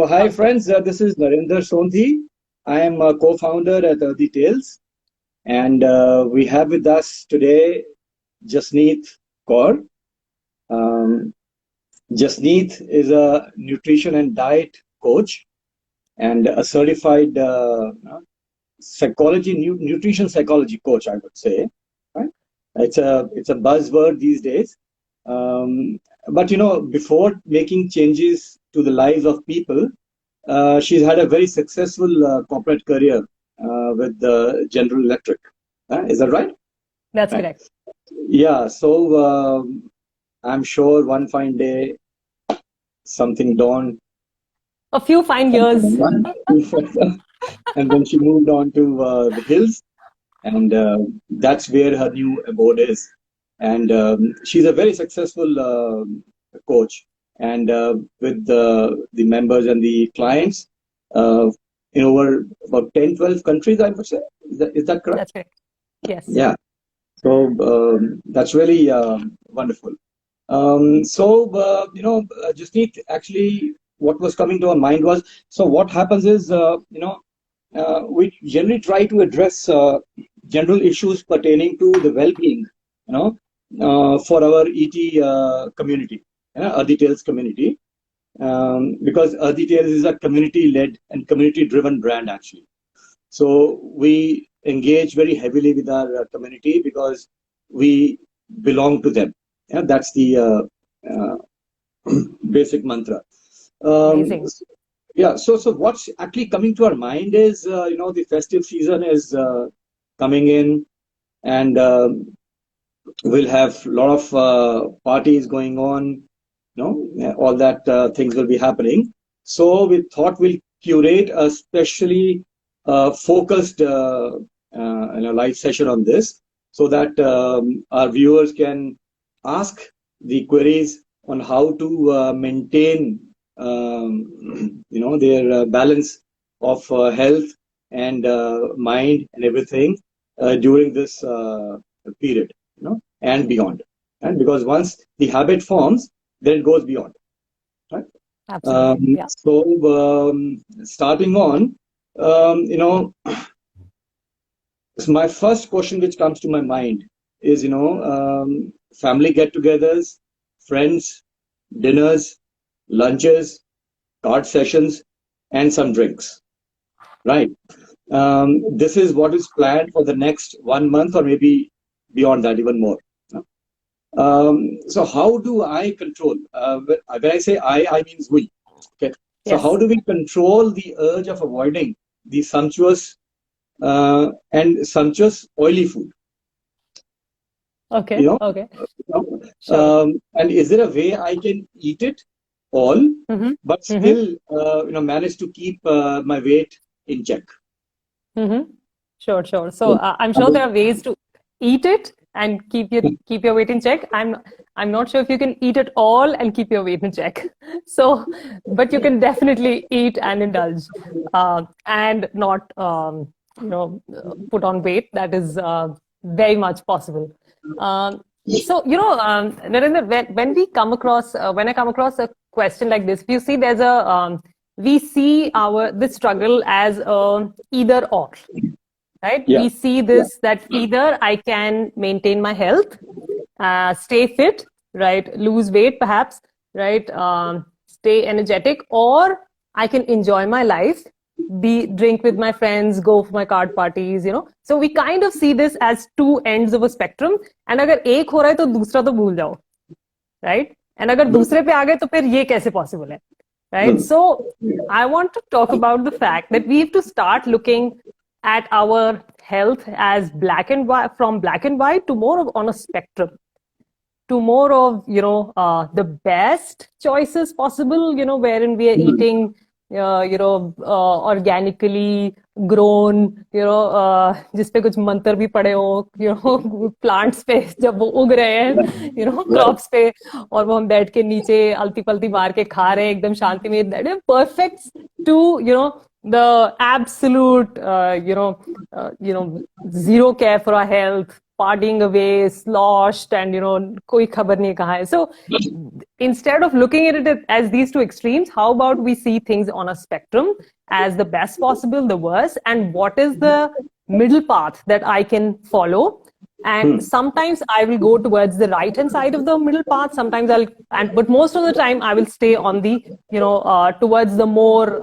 So, hi friends, this is Narendra Sondhi. I am a co-founder at Earthy Tales, and we have with us today Jasneet Kaur. Um, Jasneet is a nutrition and diet coach and a certified nutrition psychology coach, I would say. Right? It's a buzzword these days. Um, but before making changes to the lives of people, she's had a very successful corporate career with General Electric. Is that right? That's Right. correct. Yeah. So I'm sure one fine day something dawned, A few fine years. and then she moved on to the hills, and that's where her new abode is. And she's a very successful coach, and with the members and the clients uh, in over about 10, 12 countries, I would say. Is that correct? That's correct. Yes. Yeah. So that's really wonderful. Jasneet, actually, what was coming to our mind was, so what happens is, we generally try to address general issues pertaining to the well-being, for our ET community, Earthy Tales community, because Earthy Tales is a community-led and community-driven brand, actually. So we engage very heavily with our community because we belong to them. Yeah, that's the basic mantra. Um, Amazing. yeah. So what's actually coming to our mind is, the festive season is coming in, and we'll have a lot of parties going on. All that things will be happening. So we thought we'll curate a specially focused live session on this, so that our viewers can ask the queries on how to maintain their balance of health and mind and everything during this period, and beyond. And because once the habit forms, then it goes beyond, right? Absolutely. Yeah. Starting on, so my first question which comes to my mind is, family get-togethers, friends, dinners, lunches, card sessions, and some drinks, right? This is what is planned for the next 1 month, or maybe beyond that, even more. So how do I control? When I say I means we. Okay. So how Yes. do we control the urge of avoiding the sumptuous oily food? You Okay. know, Okay. you know? Sure. And is there a way I can eat it all, Mm-hmm. but Mm-hmm. still, manage to keep my weight in check? Mm-hmm. Sure. Sure. So So, I'm I sure there mean, are ways to eat it and keep your weight in check. I'm not sure if you can eat it all and keep your weight in check. So, but you can definitely eat and indulge, and not put on weight. That is very much possible. Um, Narendra, when I come across a question like this, you see there's a we see our this struggle as either or, right? yeah, We see yeah, this that either I can maintain my health, stay fit, right? Lose weight, perhaps, right? Stay energetic, or I can enjoy my life, be drink with my friends, go for my card parties, So we kind of see this as two ends of a spectrum. And अगर एक हो रहा है तो दूसरा तो भूल जाओ, right? And अगर दूसरे पे आ गए तो फिर ये कैसे possible है, right? So I want to talk about the fact that we have to start looking at our health as black and white, from black and white to more of on a spectrum, to more of the best choices possible, wherein we are eating organically grown, जिस पे कुछ मंत्र भी पड़े हो, plants पे जब वो उग रहे हैं, right. crops पे, और वो हम बैठ के नीचे अलती पलती मार के खा रहे हैं एकदम शांति में, that is perfect to the absolute zero care for our health, partying away, sloshed, and koi khabar nahi kahan hai. So instead of looking at it as these two extremes, how about we see things on a spectrum as the best possible, the worst, and what is the middle path that I can follow? And sometimes I will go towards the right hand side of the middle path. Sometimes but most of the time I will stay on the, towards the more,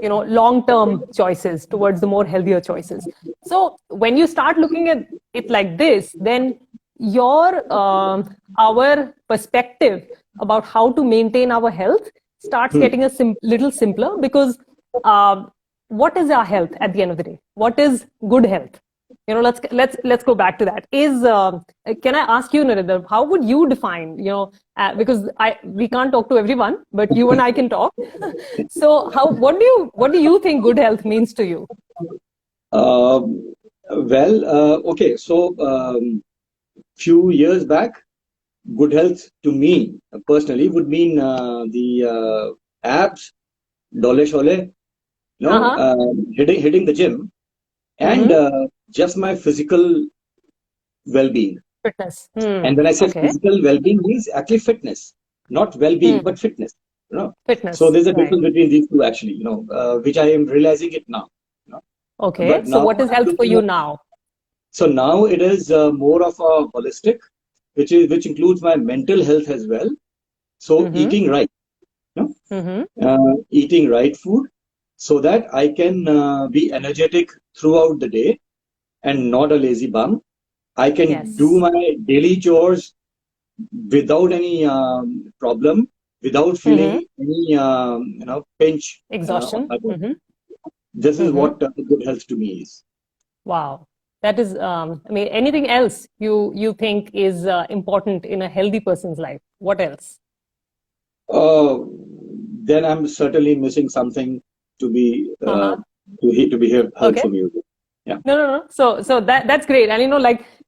long-term choices, towards the more healthier choices. So when you start looking at it like this, then our perspective about how to maintain our health starts getting a little simpler, because what is our health at the end of the day? What is good health? Let's go back to that. Can I ask you, Narinder, how would you define, because we can't talk to everyone, but you and I can talk. So what do you think good health means to you? Okay. So few years back, good health to me personally would mean the abs, dole shole, hitting the gym, and just my physical well-being. Fitness. And when I say physical well-being, means actually fitness, not well-being, but fitness. Fitness. So there's a difference between these two, actually. Which I am realizing it now. Okay. But so what is health for you now? So now it is more of a holistic, which includes my mental health as well. So eating right, eating right food, so that I can be energetic throughout the day and not a lazy bum. I can do my daily chores without any problem, without feeling any pinch, exhaustion. This is what good health to me is. Wow, that is. Anything else you think is important in a healthy person's life? What else? Then I'm certainly missing something to be heard from you. Yeah. No. So that's great. And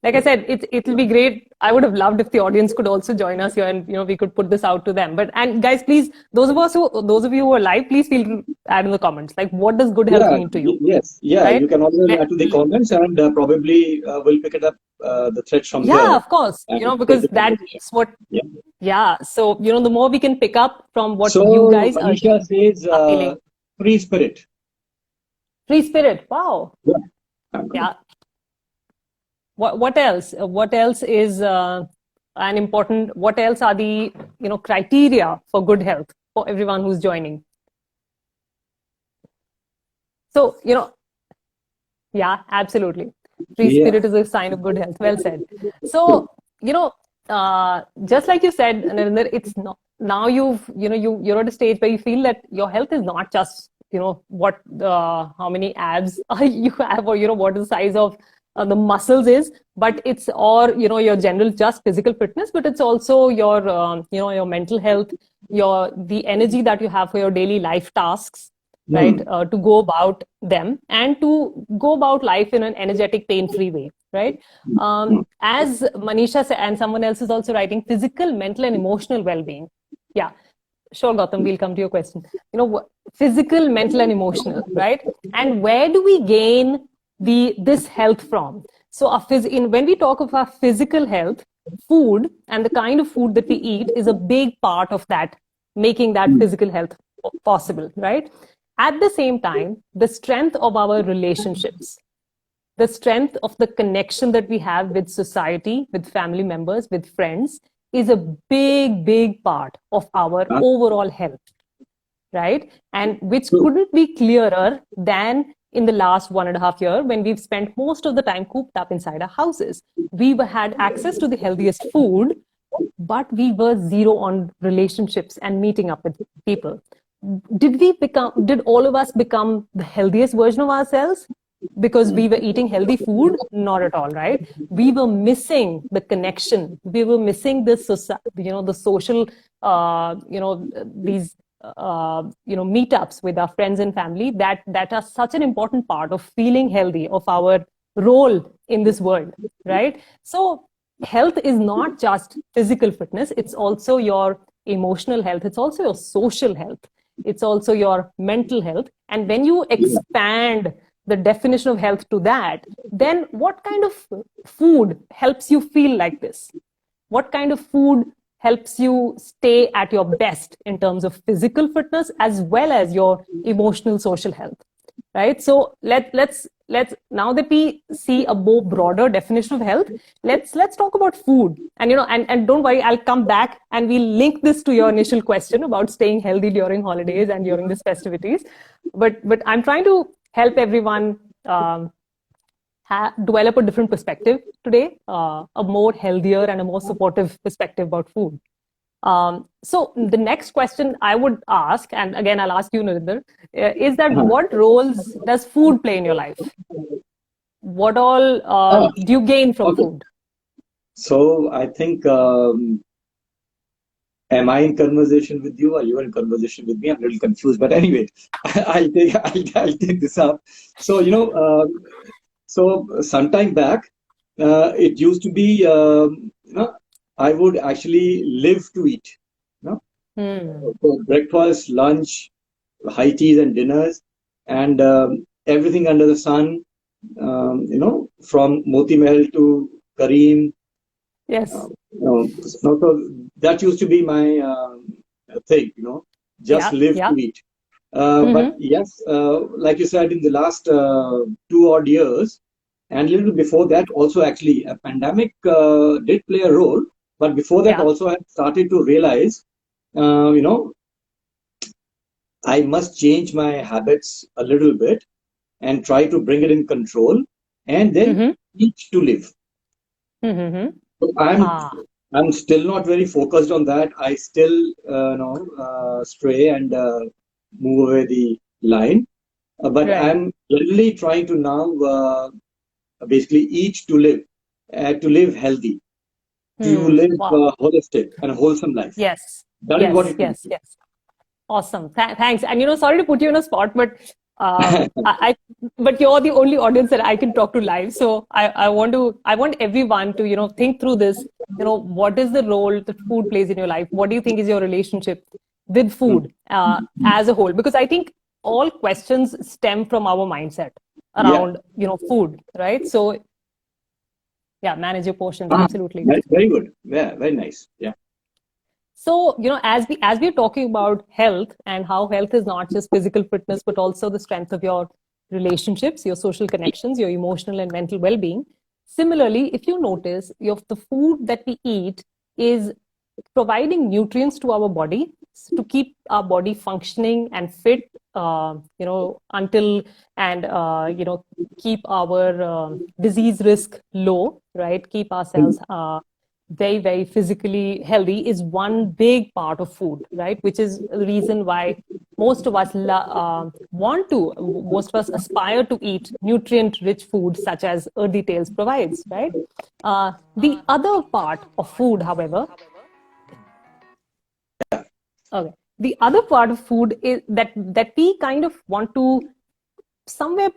like I said, it'll be great. I would have loved if the audience could also join us here, and we could put this out to them. And guys, please, those of you who are live, please feel to add in the comments, like, what does good health mean to you? Yes, right? You can also add to the comments, and probably we'll pick it up the thread from there. Yeah, of course. Because that's what. Yeah. So the more we can pick up from what you guys Manisha says, free spirit. Free spirit. Wow. Yeah. What else? What else is an important? What else are the criteria for good health for everyone who's joining? So yeah, absolutely. Free spirit is a sign of good health. Well said. So just like you said, Narinder, it's not now. You're at a stage where you feel that your health is not just how many abs you have, or what is the size of the muscles is, but it's your general just physical fitness, but it's also your your mental health, the energy that you have for your daily life tasks, right? To go about them and to go about life in an energetic, pain-free way, right? As Manisha said, and someone else is also writing, physical, mental, and emotional well-being. Yeah. Sure, Gautam, we'll come to your question. Physical, mental, and emotional, right? And where do we gain this health from? So when we talk of our physical health, food and the kind of food that we eat is a big part of that, making that physical health possible, right? At the same time, the strength of our relationships, the strength of the connection that we have with society, with family members, with friends, is a big part of our overall health, right? And which couldn't be clearer than in the last 1.5 years, when we've spent most of the time cooped up inside our houses. We had access to the healthiest food, but we were zero on relationships and meeting up with people. Did all of us become the healthiest version of ourselves because we were eating healthy food? Not at all, right? We were missing the connection. We were missing the social, these meetups with our friends and family that are such an important part of feeling healthy, of our role in this world, right? So health is not just physical fitness, it's also your emotional health, it's also your social health, it's also your mental health. And when you expand the definition of health to that, then what kind of food helps you feel like this? What kind of food helps you stay at your best in terms of physical fitness as well as your emotional social health, right? So let's now that we see a more broader definition of health, let's talk about food. And and don't worry, I'll come back and we'll link this to your initial question about staying healthy during holidays and during these festivities. But I'm trying to help everyone develop a different perspective today, a more healthier and a more supportive perspective about food. So the next question I would ask, and again I'll ask you, Narinder, is that what roles does food play in your life? What all do you gain from food? So I think, am I in conversation with you, or you are in conversation with me? I'm a little confused, but anyway, I'll take this up. So so sometime back, it used to be, I would actually live to eat. So breakfast, lunch, high teas and dinners, and everything under the sun. From Moti Mahal to Kareem. Yes. So that used to be my thing. Just live to eat. But yes, like you said, in the last 2 odd years, and a little before that, also actually, a pandemic did play a role. But before that, also, I started to realize, I must change my habits a little bit and try to bring it in control, and then eat to live. So I'm still not very focused on that. I still stray and move away the line, but I'm literally trying to now basically eat to live healthy, to live holistic and wholesome life. Yes. That is what it is. Yes. Awesome. Thanks. And sorry to put you in a spot, but but you're the only audience that I can talk to live. So I want everyone to think through this. What is the role that food plays in your life? What do you think is your relationship with food as a whole? Because I think all questions stem from our mindset around food, right? So manage your portions. Absolutely. That's very good. Yeah, very nice. Yeah. So, as we're talking about health and how health is not just physical fitness, but also the strength of your relationships, your social connections, your emotional and mental well-being. Similarly, if you notice, the food that we eat is providing nutrients to our body to keep our body functioning and fit, until and, keep our disease risk low, right? Keep ourselves very, very physically healthy is one big part of food, right? Which is the reason why most of us most of us aspire to eat nutrient-rich food such as Earthy Tales provides, right? The other part of food, however, the other part of food is that we kind of want to somewhere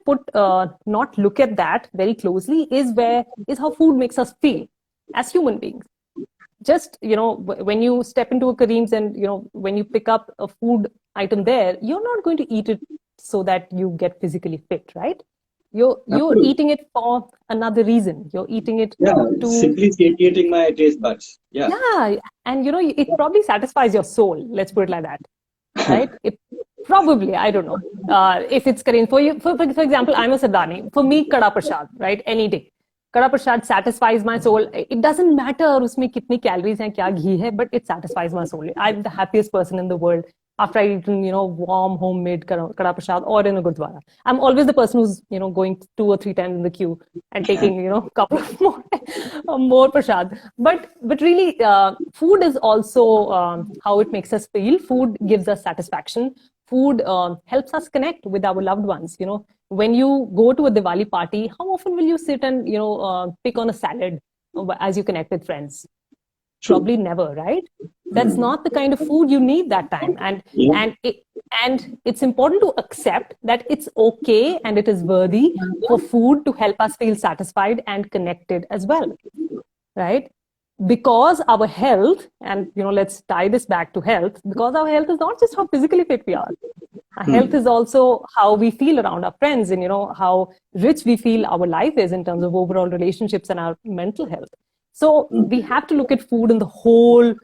not look at that very closely is how food makes us feel as human beings. Just, when you step into a Kareem's and, when you pick up a food item there, you're not going to eat it so that you get physically fit, right? You're eating it for another reason. You're eating it to simply satiating my taste buds. Yeah. And, it probably satisfies your soul. Let's put it like that, right? It probably, I don't know. If it's Kareem, for you, for example, I'm a Sardani. For me, Kada Prasad, right? Any day. Kada Prasad satisfies my soul. It doesn't matter उसमें कितनी calories हैं, क्या घी है, but it satisfies my soul. I'm the happiest person in the world after I eat, warm homemade Kada Prasad or in a gurdwara. I'm always the person who's, going 2 or 3 times in the queue and taking, a couple of more prasad. But really, food is also how it makes us feel. Food gives us satisfaction. Food helps us connect with our loved ones. When you go to a Diwali party, how often will you sit and pick on a salad as you connect with friends? True. Probably never, right? That's not the kind of food you need that time. And it's important to accept that it's okay and it is worthy for food to help us feel satisfied and connected as well, right? Because our health, and let's tie this back to health, because our health is not just how physically fit we are. Health is also how we feel around our friends, and how rich we feel our life is in terms of overall relationships and our mental health. So we have to look at food in the whole,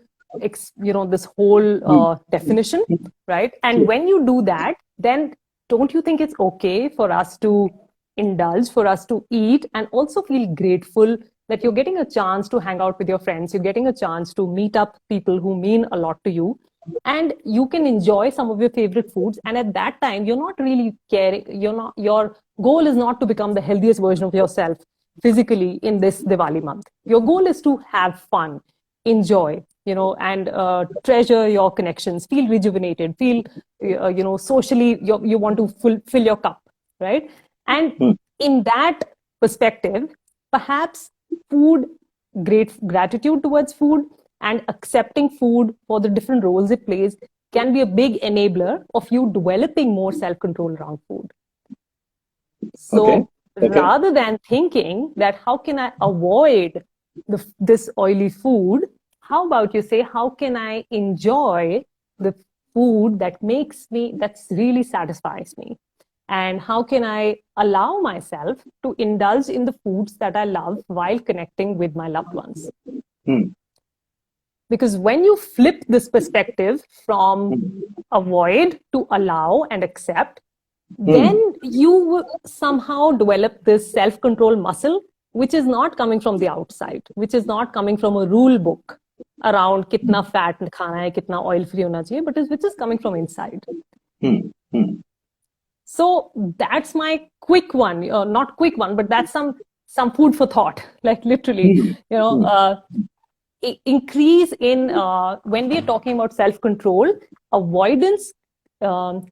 this whole definition, right? And when you do that, then don't you think it's okay for us to indulge, for us to eat, and also feel grateful that you're getting a chance to hang out with your friends, you're getting a chance to meet up people who mean a lot to you, and you can enjoy some of your favorite foods. And at that time, you're not really caring, your goal is not to become the healthiest version of yourself physically in this Diwali month. Your goal is to have fun, enjoy, and treasure your connections, feel rejuvenated, feel, socially, you want to fill your cup, right? And in that perspective, perhaps gratitude towards food and accepting food for the different roles it plays can be a big enabler of you developing more self-control around food. So rather than thinking that how can I avoid this oily food, how about you say, how can I enjoy the food that really satisfies me? And how can I allow myself to indulge in the foods that I love while connecting with my loved ones? Because when you flip this perspective from avoid to allow and accept, then you will somehow develop this self-control muscle, which is not coming from the outside, which is not coming from a rule book around kitna fat khana hai, kitna oil free hona chahiye, but which is coming from inside. So that's my quick one, not quick one, but that's some food for thought, like literally, increase in, when we are talking about self-control, avoidance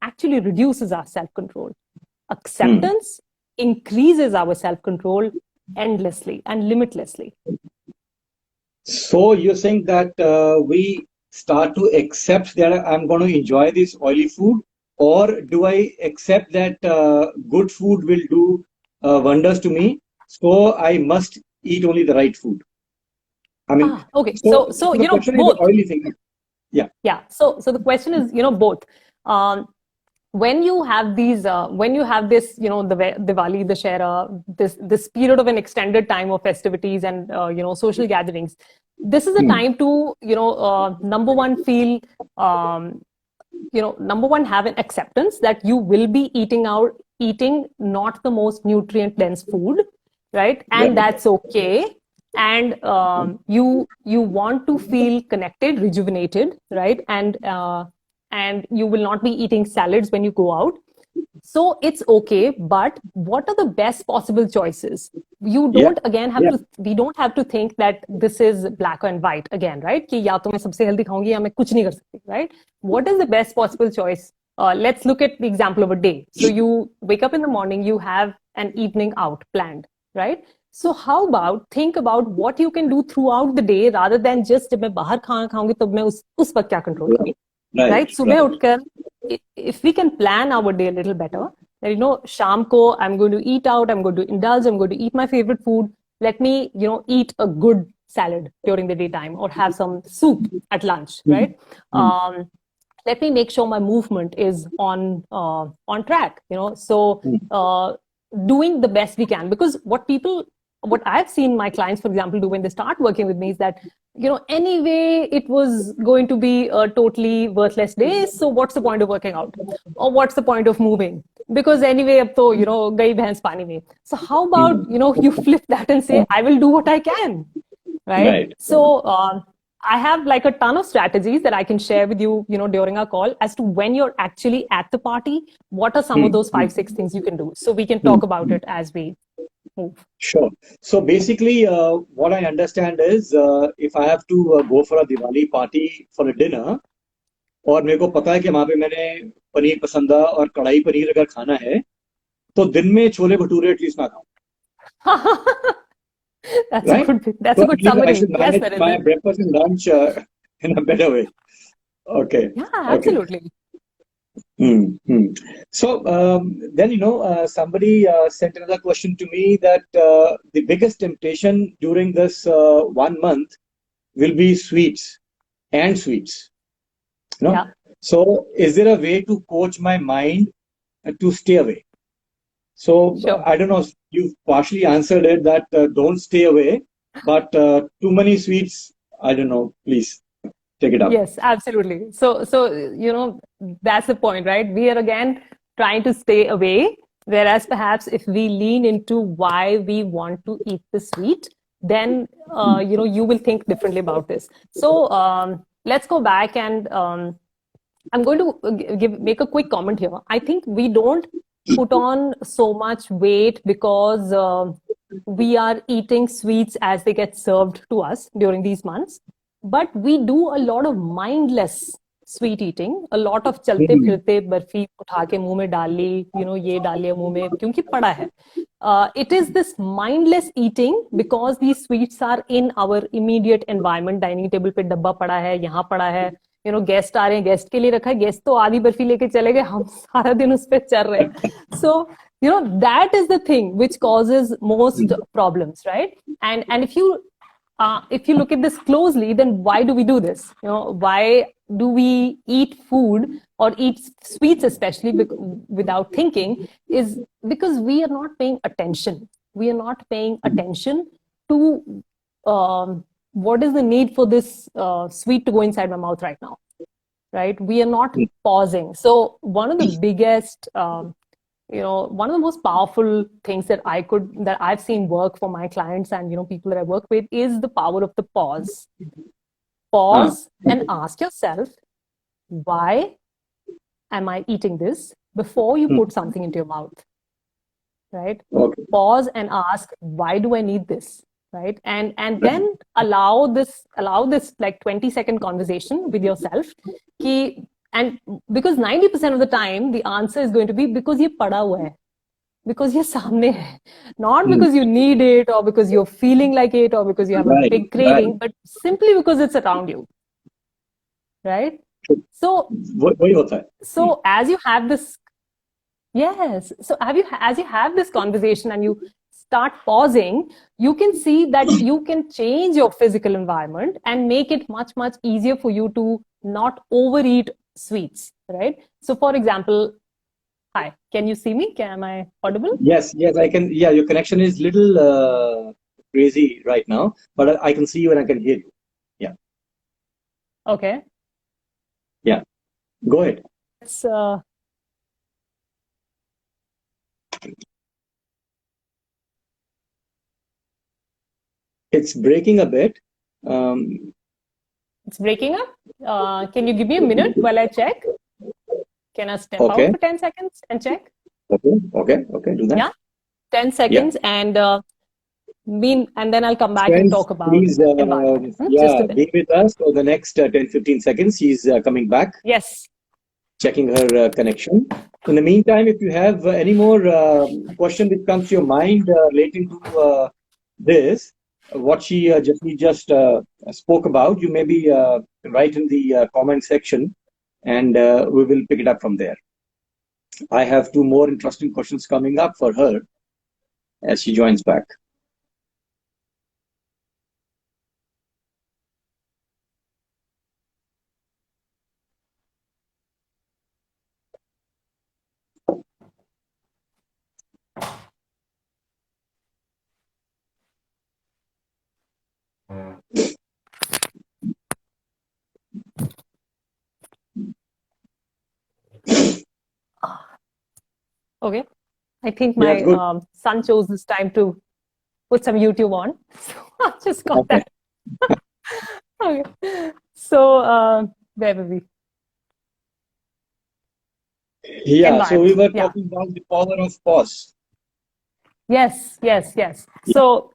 actually reduces our self-control. Acceptance increases our self-control endlessly and limitlessly. So you're saying that we start to accept that I'm going to enjoy this oily food, or do I accept that good food will do wonders to me, so I must eat only the right food? I mean, okay. So both. Oily thing. Yeah. So the question is, both. When you have these, when you have this, the Diwali, the Dussehra, this period of an extended time of festivities and social gatherings, this is a time to number one feel, number one have an acceptance that you will be eating not the most nutrient dense food, right? And that's okay. And you want to feel connected, rejuvenated, right? And you will not be eating salads when you go out. So it's okay, but what are the best possible choices? You don't again have to, we don't have to think that this is black and white again, right? Ki ya to main sabse healthy khaungi ya main kuch nahi kar sakti, right? What is the best possible choice? Let's look at the example of a day. So you wake up in the morning, you have an evening out planned, right? So how about think about what you can do throughout the day rather than just जब मैं बाहर खाना खाऊंगी तब मैं उस वक्त क्या कंट्रोल करूँ, right? सुबह उठकर if we can plan our day a little better, that शाम को I'm going to eat out, I'm going to indulge, I'm going to eat my favorite food. Let me eat a good salad during the daytime or have some soup at lunch, right? Let me make sure my movement is on track, so doing the best we can, because what I've seen my clients, for example, do when they start working with me is that, anyway, it was going to be a totally worthless day. So what's the point of working out? Or what's the point of moving? Because anyway, ab to, gayi bhans pani mein. So how about, you flip that and say, I will do what I can, right? So I have like a ton of strategies that I can share with you, during our call as to when you're actually at the party, what are some of those 5-6 things you can do? So we can talk about it as we move. Sure. So basically, what I understand is, if I have to go for a Diwali party for a dinner, और मेरे को पता है कि वहाँ पे मैंने पनीर पसंदा और कढ़ाई पनीर अगर खाना है, तो दिन में छोले भटूरे एटलीस्ट ना खाऊं. That's a good summary. I should manage my breakfast and lunch in a better way. Okay. Yeah, absolutely. So then, somebody sent another question to me that the biggest temptation during this 1 month will be sweets and sweets. So, is there a way to coach my mind to stay away? So, Sure. I don't know, you've partially answered it that don't stay away, but too many sweets, I don't know, please take it up. Yes, absolutely. So, that's the point, right? We are again trying to stay away, whereas perhaps if we lean into why we want to eat the sweet, then, you will think differently about this. So, let's go back and I'm going to make a quick comment here. I think we don't put on so much weight because we are eating sweets as they get served to us during these months. But we do a lot of mindless sweet eating, a lot of चलते फिरते बर्फी उठा के मुंह में डाल ली, ये डाल लिया मुंह में क्योंकि पड़ा है. It is this mindless eating because these sweets are in our immediate environment. Dining table पे डब्बा पड़ा है, यहाँ पड़ा है, गेस्ट आ रहे हैं, गेस्ट के लिए रखा है, गेस्ट तो आधी बर्फी लेके चले गए, हम सारा दिन उस पे चल रहे हैं. So that is the thing which causes most problems, right? And if you look at this closely, then why do we do this? Why do we eat food or eat sweets especially without thinking? Is because we are not paying attention. We are not paying attention to what is the need for this sweet to go inside my mouth right now, right? We are not pausing. So one of the biggest one of the most powerful things that I've seen work for my clients and people that I work with is the power of the pause. Pause and ask yourself, why am I eating this, before you put something into your mouth, right? Okay. Pause and ask, why do I need this, right? And then allow this like 20-second conversation with yourself. And because 90% of the time, the answer is going to be because ye pada hua hai, because ye samne hai, not because you need it or because you're feeling like it or because you have a big craving, but simply because it's around you, right? So as you have this, as you have this conversation and you start pausing, you can see that you can change your physical environment and make it much, much easier for you to not overeat sweets, right? So for example, hi, can you see me? Am I audible? Yes, I can. Yeah, your connection is little crazy right now, but I can see you and I can hear you. Yeah. Okay. Yeah. Go ahead. It's breaking a bit. It's breaking up. Can you give me a minute while I check? Can I step out for 10 seconds and check? Okay. Do that. Yeah, 10 seconds and then I'll come back and talk about please, be with us for the next 10-15 seconds. She's coming back. Yes. Checking her connection. In the meantime, if you have any more question which comes to your mind relating to this, what she just spoke about, you maybe write in the comment section and we will pick it up from there. I have 2 more interesting questions coming up for her as she joins back. Okay. I think my son chose this time to put some YouTube on. So I just got that. Okay. So where were we? Yeah, so we were talking about the power of pause. Yes. So,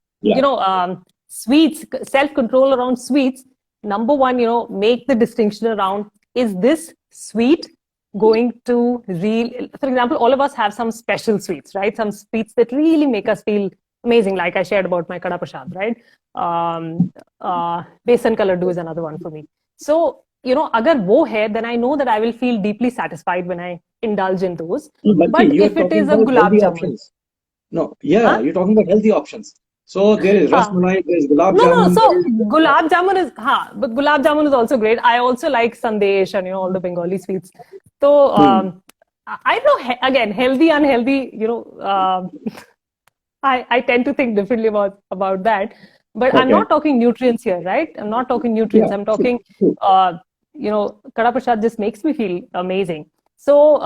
sweets, self-control around sweets. Number one, make the distinction around, is this sweet going to for example, all of us have some special sweets, right? Some sweets that really make us feel amazing. Like I shared about my Kada Prasad, right? Besan ka laddu is another one for me. So, agar wo hai, then I know that I will feel deeply satisfied when I indulge in those. But if it is a gulab jamun. You're talking about healthy options. So there is हाँ. rasmalai, there is gulab No, jamun, so there is gulab jamun is, but gulab jamun is also great. I also like sandesh and all the Bengali sweets. So hmm, I know again, healthy, unhealthy. I tend to think differently about that. But I'm okay, not talking nutrients here, right? I'm not talking yeah, nutrients. I'm true, talking, true. Kada Prasad just makes me feel amazing. So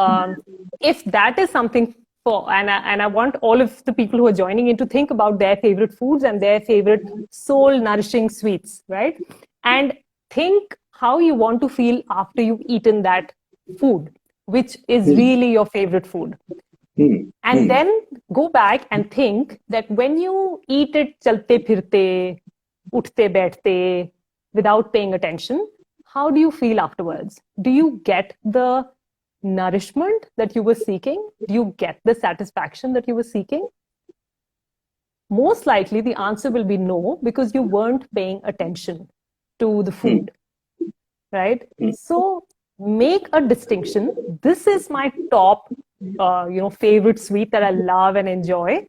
if that is something and I want all of the people who are joining in to think about their favorite foods and their favorite soul nourishing sweets, right? And think how you want to feel after you've eaten that food, which is Hmm, really your favorite food. hmm, And hmm, then go back and think that when you eat it chalte phirte, uthte baithte, without paying attention, how do you feel afterwards? Do you get the nourishment that you were seeking? Do you get the satisfaction that you were seeking? Most likely the answer will be no, because you weren't paying attention to the hmm, food, right? hmm, So make a distinction. This is my top, favorite sweet that I love and enjoy.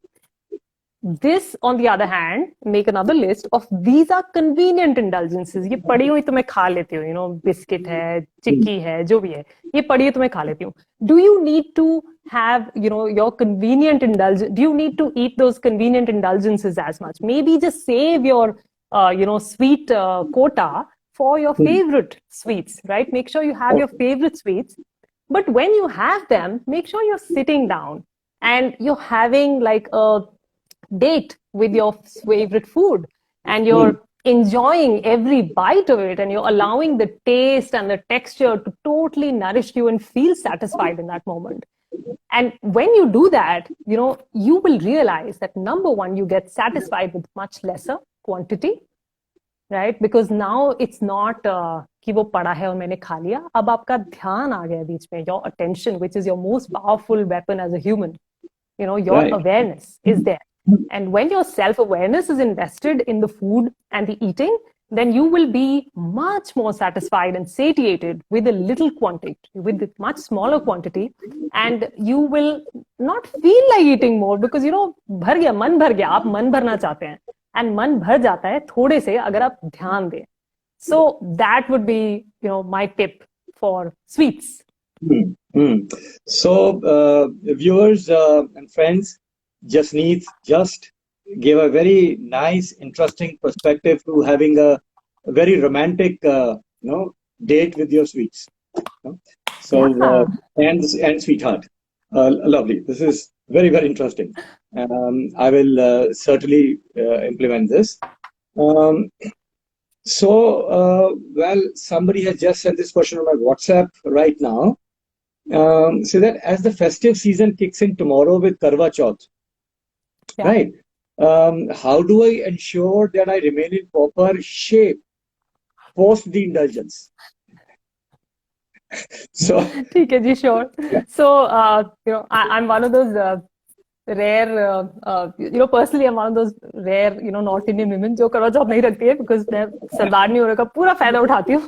This, on the other hand, make another list of these are convenient indulgences. ये पड़ी हुई तो मैं खा लेती हूँ, biscuit है, hmm, चिक्की है, जो भी है, ये पड़ी हुई तो मैं खा लेती हूँ. Do you need to have, your convenient indulgence? Do you need to eat those convenient indulgences as much? Maybe just save your, sweet quota for your hmm, favorite sweets, right? Make sure you have your favorite sweets. But when you have them, make sure you're sitting down and you're having like a date with your favorite food and hmm, you're enjoying every bite of it and you're allowing the taste and the texture to totally nourish you and feel satisfied in that moment. And when you do that, you will realize that number one, you get satisfied with much lesser quantity, right? Because now it's not कि वो पड़ा है और मैंने खा लिया. अब आपका ध्यान आ गया बीच में. Your attention, which is your most powerful weapon as a human, your right. awareness is there. And when your self-awareness is invested in the food and the eating, then you will be much more satisfied and satiated with a little quantity, with a much smaller quantity, and you will not feel like eating more because भर गया, मन भर गया. आप मन भरना चाहते हैं, and मन भर जाता है थोड़े से अगर आप ध्यान दें. So that would be, my tip for sweets. Hmm, hmm. So, viewers and friends, Jasneet just gave a very nice, interesting perspective to having a very romantic, date with your sweets. So, Yeah. and sweetheart, lovely. This is very, very interesting. I will certainly implement this. Um, well, somebody has just sent this question on my WhatsApp right now. So that as the festive season kicks in tomorrow with Karwa Chauth, Yeah. right? How do I ensure that I remain in proper shape post the indulgence? So, ठीक है जी, sure. yeah. So, I'm one of those rare, personally, I'm one of those rare, North Indian women जो करवा चौथ नहीं रखती है because मैं सरदार नहीं होने का पूरा फायदा उठाती हूँ.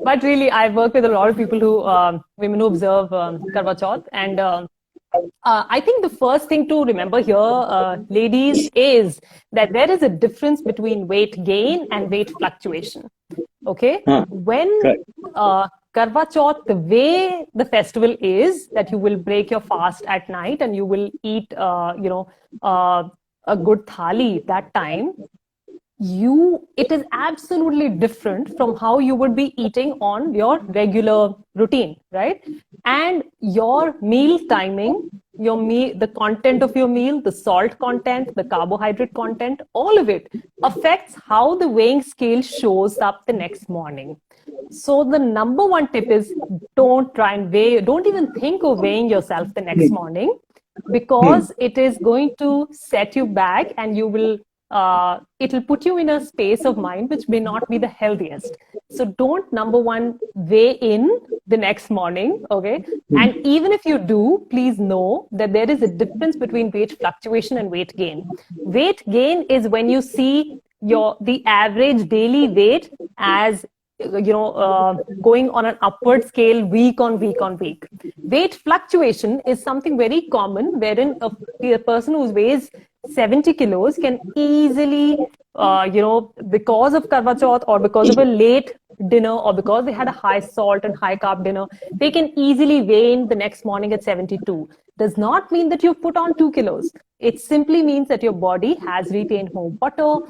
But really, I work with a lot of people women who observe Karwa Chauth, and I think the first thing to remember here, ladies, is that there is a difference between weight gain and weight fluctuation. Okay? When Correct. Karwa Chauth, the way the festival is that you will break your fast at night and you will eat, a good thali that time. It is absolutely different from how you would be eating on your regular routine, right? And your meal timing, the content of your meal, the salt content, the carbohydrate content, all of it affects how the weighing scale shows up the next morning. So the number one tip is don't even think of weighing yourself the next morning, because it is going to set you back and it'll put you in a space of mind which may not be the healthiest. So don't, number one, weigh in the next morning, okay? And even if you do, please know that there is a difference between weight fluctuation and weight gain. Weight gain is when you see the average daily weight as going on an upward scale week on week on week. Weight fluctuation is something very common wherein a person who weighs 70 kilos can easily, because of Karwa Chauth or because of a late dinner or because they had a high salt and high carb dinner, they can easily weigh in the next morning at 72. Does not mean that you've put on 2 kilos. It simply means that your body has retained more water,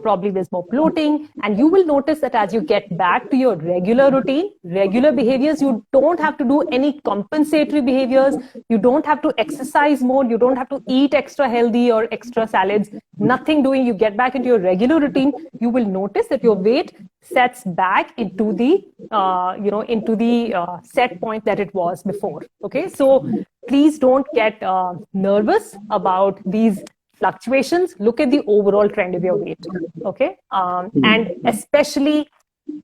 probably there's more bloating, and you will notice that as you get back to your regular routine, regular behaviors, you don't have to do any compensatory behaviors, you don't have to exercise more, you don't have to eat extra healthy or extra salads, nothing doing, you get back into your regular routine, you will notice that your weight sets back into the set point that it was before. Okay, so please don't get nervous about these fluctuations. Look at the overall trend of your weight. Okay, and especially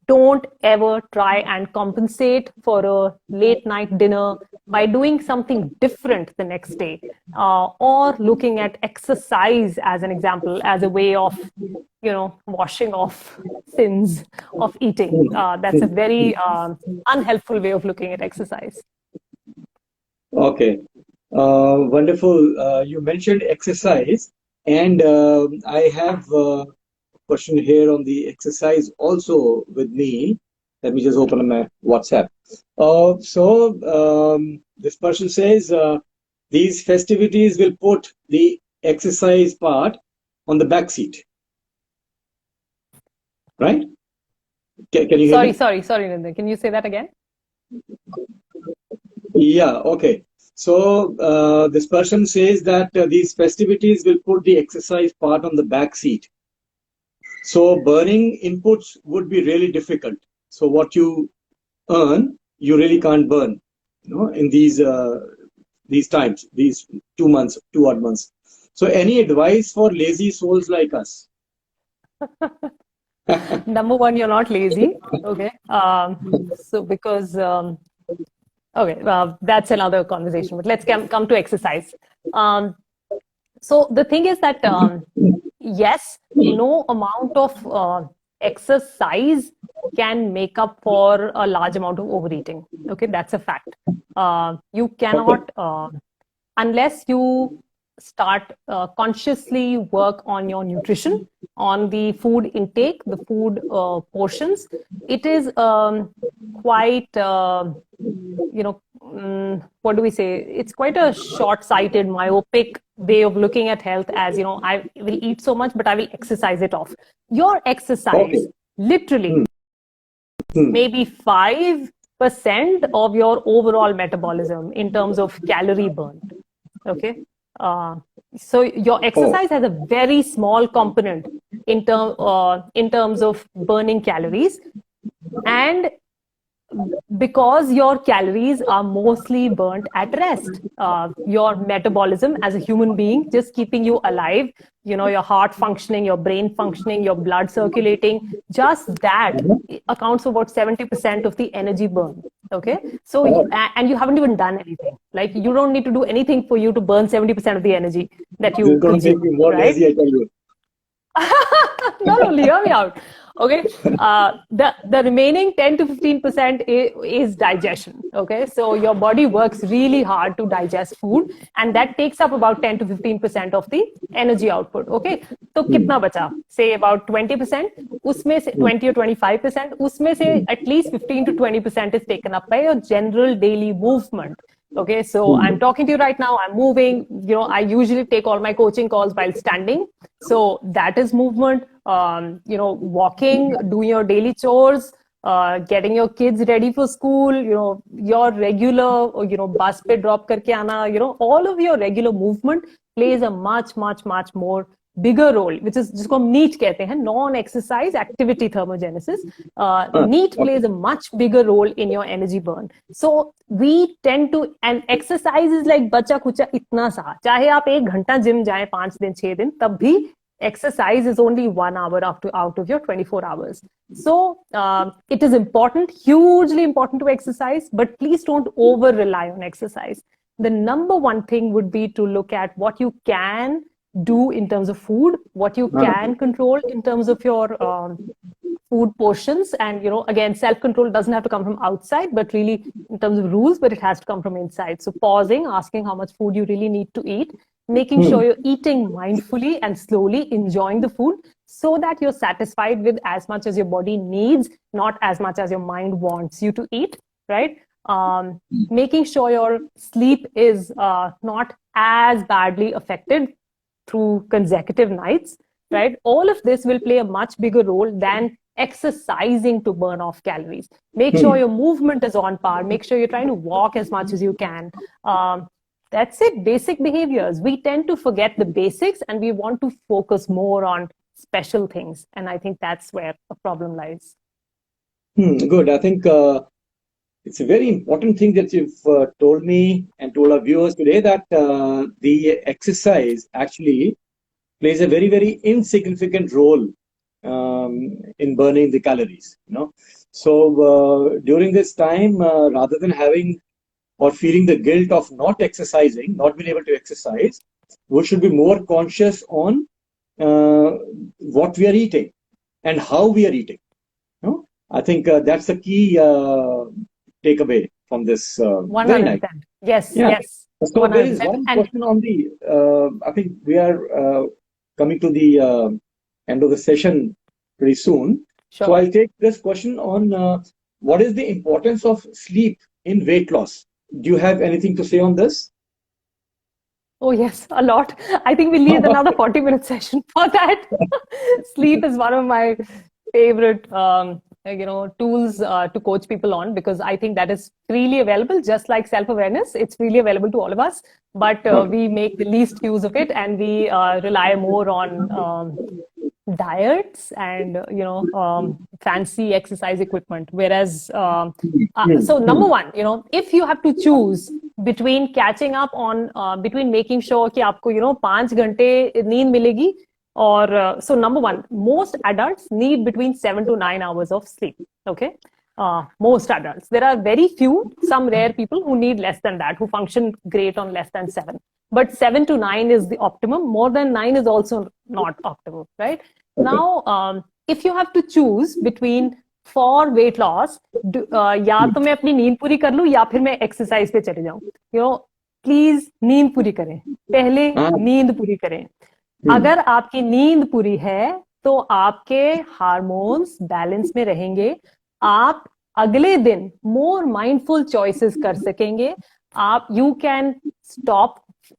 don't ever try and compensate for a late night dinner by doing something different the next day, or looking at exercise as an example, as a way of washing off sins of eating. That's a very unhelpful way of looking at exercise. Okay, wonderful. You mentioned exercise, and I have a question here on the exercise also with me. Let me just open my WhatsApp. This person says these festivities will put the exercise part on the back seat. Right? Can you hear me? Sorry, Nindya. Can you say that again? Yeah, okay. So this person says that these festivities will put the exercise part on the back seat. So burning inputs would be really difficult. So what you earn, you really can't burn, in these times, these 2 months, 2 odd months. So any advice for lazy souls like us? Number one, you're not lazy. Okay. So because, that's another conversation, but let's come to exercise. So the thing is that, yes, no amount of exercise can make up for a large amount of overeating. Okay, that's a fact. You cannot, unless you start consciously work on your nutrition, on the food intake, the food portions. It is quite, what do we say? It's quite a short-sighted, myopic way of looking at health as, I will eat so much, but I will exercise it off. Your exercise, literally, maybe 5% of your overall metabolism in terms of calorie burn. Okay. So your exercise has a very small component in terms of burning calories, and because your calories are mostly burnt at rest, your metabolism as a human being, just keeping you alive, your heart functioning, your brain functioning, your blood circulating, just that accounts for about 70% of the energy burn. Okay, so and you haven't even done anything. Like, you don't need to do anything for you to burn 70% of the energy that you consume, right? Lazy, I tell you. No, hear me out. Okay, the remaining 10 to 15% is digestion. Okay, so your body works really hard to digest food, and that takes up about 10 to 15% of the energy output. Okay, so kitna bacha? Say about 20%. Usme se 20 or 25%. Usme se at least 15 to 20% is taken up by your general daily movement. Okay, so I'm talking to you right now, I'm moving, I usually take all my coaching calls while standing. So that is movement, walking, doing your daily chores, getting your kids ready for school, your regular, bus pe drop karke aana, all of your regular movement plays a much, much, much more bigger role, which is जिसको हम NEAT कहते हैं, non-exercise activity thermogenesis. NEAT plays a much bigger role in your energy burn. So we tend to, and exercise is like बच्चा कुचा इतना सा, चाहे आप 1 घंटा जिम जाएं 5 दिन 6 दिन, तब भी exercise is only 1 hour out of your 24 hours. So it is important, hugely important to exercise, but please don't over rely on exercise. The number one thing would be to look at what you can do in terms of food, what you can control in terms of your food portions. And, again, self-control doesn't have to come from outside, but really in terms of rules, but it has to come from inside. So pausing, asking how much food you really need to eat, making sure you're eating mindfully and slowly, enjoying the food so that you're satisfied with as much as your body needs, not as much as your mind wants you to eat, right? Making sure your sleep is not as badly affected through consecutive nights, right? All of this will play a much bigger role than exercising to burn off calories. Make sure your movement is on par. Make sure you're trying to walk as much as you can. That's it, basic behaviors. We tend to forget the basics and we want to focus more on special things. And I think that's where a problem lies. Good. I think it's a very important thing that you've told me and told our viewers today, that the exercise actually plays a very, very insignificant role in burning the calories. So during this time, rather than having or feeling the guilt of not exercising, not being able to exercise, we should be more conscious on what we are eating and how we are eating. I think that's the key takeaway from this. 100%. Very nice. Yes, Yeah. yes. So 100%. there is one question on the, I think we are coming to the end of the session pretty soon. Sure. So I'll take this question on what is the importance of sleep in weight loss? Do you have anything to say on this? Oh, yes, a lot. I think we need another 40-minute session for that. Sleep is one of my favorite tools to coach people on, because I think that is freely available, just like self-awareness. It's freely available to all of us, but we make the least use of it, and we rely more on diets and fancy exercise equipment. Whereas so number one, if you have to choose between catching up on between making sure कि आपको 5 घंटे नींद मिलेगी, or so number one, most adults need between 7 to 9 hours of sleep. Okay, most adults. There are very few, some rare people who need less than that, who function great on less than 7. But 7 to 9 is the optimum. More than 9 is also not optimal, right? Okay. Now, if you have to choose between for weight loss, या तो मैं अपनी नींद पूरी कर लूं या फिर मैं एक्सरसाइज पे चले जाऊं. प्लीज नींद पूरी करें. पहले नींद पूरी करें. अगर आपकी नींद पूरी है तो आपके हार्मोन्स बैलेंस में रहेंगे. आप अगले दिन मोर माइंडफुल चॉइसेस कर सकेंगे. आप you can stop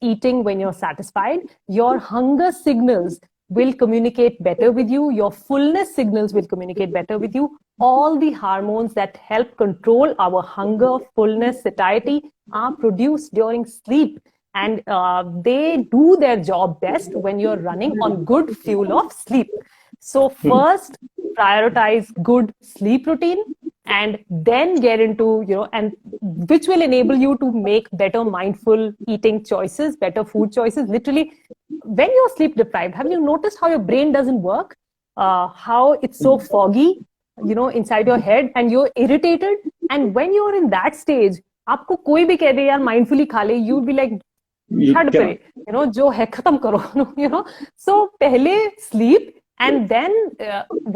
eating when you're satisfied. Your hunger signals will communicate better with you. Your fullness signals will communicate better with you. All the hormones that help control our hunger, fullness, satiety are produced during sleep. And they do their job best when you're running on good fuel of sleep. So first, prioritize good sleep routine, and then get into, and which will enable you to make better mindful eating choices, better food choices. Literally, when you're sleep deprived, have you noticed how your brain doesn't work? How it's so foggy, inside your head, and you're irritated. And when you're in that stage, आपको कोई भी कह दे यार mindfully खा ले, you'd be like, छड़ पे, जो है खत्म करो, So पहले sleep. And then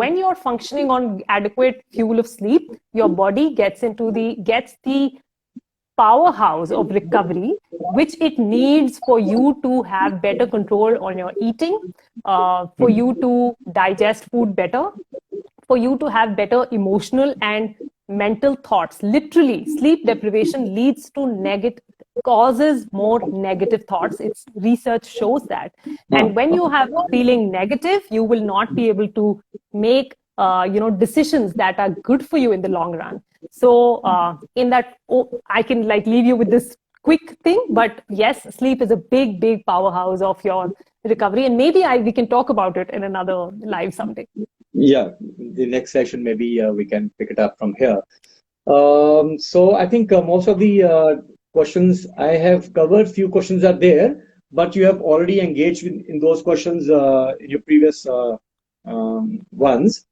when you're functioning on adequate fuel of sleep, your body gets the powerhouse of recovery, which it needs for you to have better control on your eating, for you to digest food better, for you to have better emotional and mental thoughts. Literally, sleep deprivation leads to causes more negative thoughts. Its research shows that. And when you have feeling negative, you will not be able to make decisions that are good for you in the long run. So in that, I can leave you with this quick thing, but yes, sleep is a big powerhouse of your recovery, and maybe we can talk about it in another live someday. Yeah, the next session maybe we can pick it up from here. So I think most of the questions I have covered. Few questions are there, but you have already engaged in those questions in your previous ones.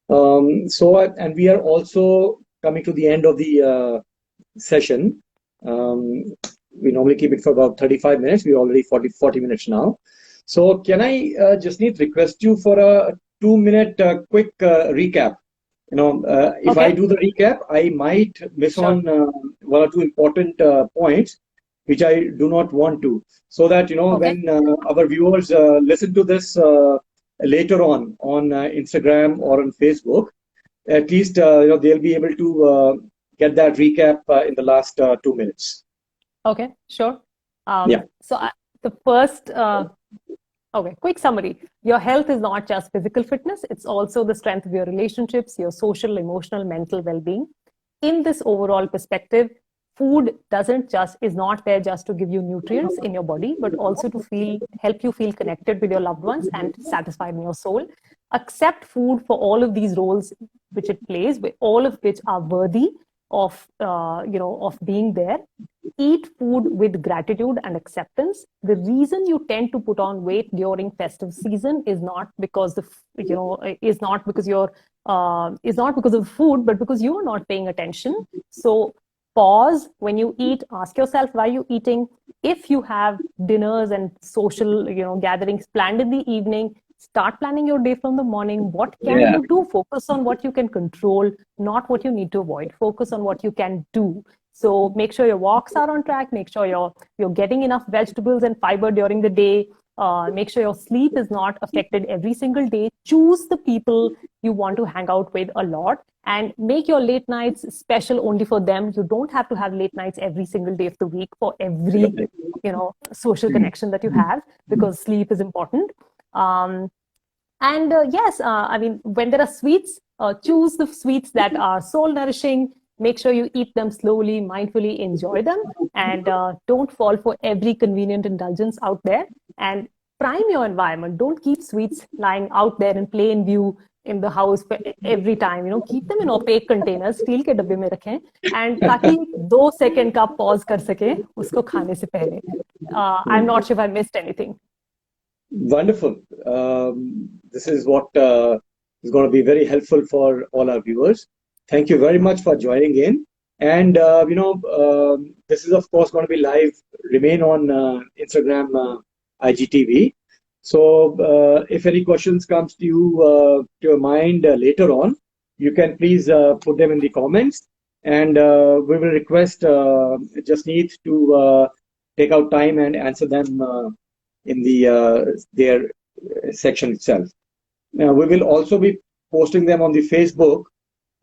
And we are also coming to the end of the session. We normally keep it for about 35 minutes. We're already 40 minutes now. So can I just request you for a 2-minute quick recap? If I do the recap, I might miss on one or two important points. which I do not want to. So that, Okay. when our viewers listen to this later on Instagram or on Facebook, at least they'll be able to get that recap in the last 2 minutes. Okay, sure. Yeah. The first, okay, quick summary. Your health is not just physical fitness, it's also the strength of your relationships, your social, emotional, mental well-being. In this overall perspective, food is not there just to give you nutrients in your body, but also to help you feel connected with your loved ones and satisfied in your soul. Accept food for all of these roles which it plays, all of which are worthy of of being there. Eat food with gratitude and acceptance. The reason you tend to put on weight during festive season is not because is not because is not because of food, but because you are not paying attention. So pause when you eat. Ask yourself why you're eating. If you have dinners and social gatherings planned in the evening, start planning your day from the morning. What can Yeah. you do? Focus on what you can control, not what you need to avoid. Focus on what you can do. So make sure your walks are on track. Make sure you're getting enough vegetables and fiber during the day. Make sure your sleep is not affected every single day. Choose the people you want to hang out with a lot, and make your late nights special only for them. You don't have to have late nights every single day of the week for every social connection that you have, because sleep is important. And yes, I mean, when there are sweets, choose the sweets that are soul nourishing. Make sure you eat them slowly, mindfully, enjoy them, and don't fall for every convenient indulgence out there. And prime your environment. Don't keep sweets lying out there in plain view in the house every time. Keep them in opaque containers, steel के डब्बे में रखें, and ताकि 2 second का pause कर सके उसको खाने से पहले. I'm not sure if I missed anything. Wonderful. This is what is going to be very helpful for all our viewers. Thank you very much for joining in. And, this is, of course, going to be live, remain on Instagram, IGTV. So if any questions comes to you, to your mind later on, you can please put them in the comments. And we will request Jasneet to take out time and answer them in their section itself. We will also be posting them on the Facebook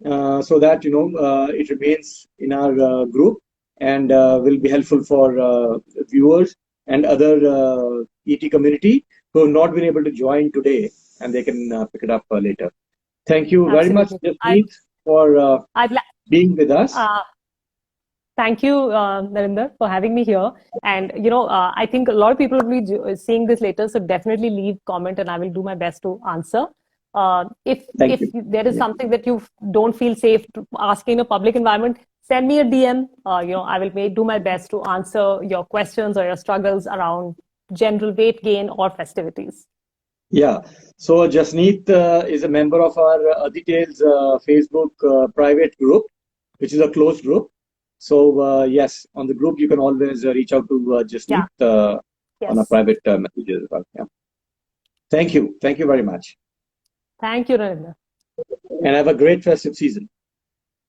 so that it remains in our group and will be helpful for viewers and other ET community who have not been able to join today, and they can pick it up later. Thank you very much, Jasneet, for being with us. Thank you, Narinder, for having me here. And, I think a lot of people will be seeing this later, so definitely leave comment and I will do my best to answer. If there is something that you don't feel safe to asking in a public environment, send me a DM. I will do my best to answer your questions or your struggles around general weight gain or festivities. Yeah. So Jasneet is a member of our Aditya's Facebook private group, which is a closed group. So yes, on the group you can always reach out to Jasneet on a private messages as well. Yeah. Thank you very much. Thank you, Narinder. And have a great festive season.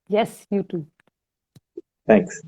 Yes, you too. Thanks.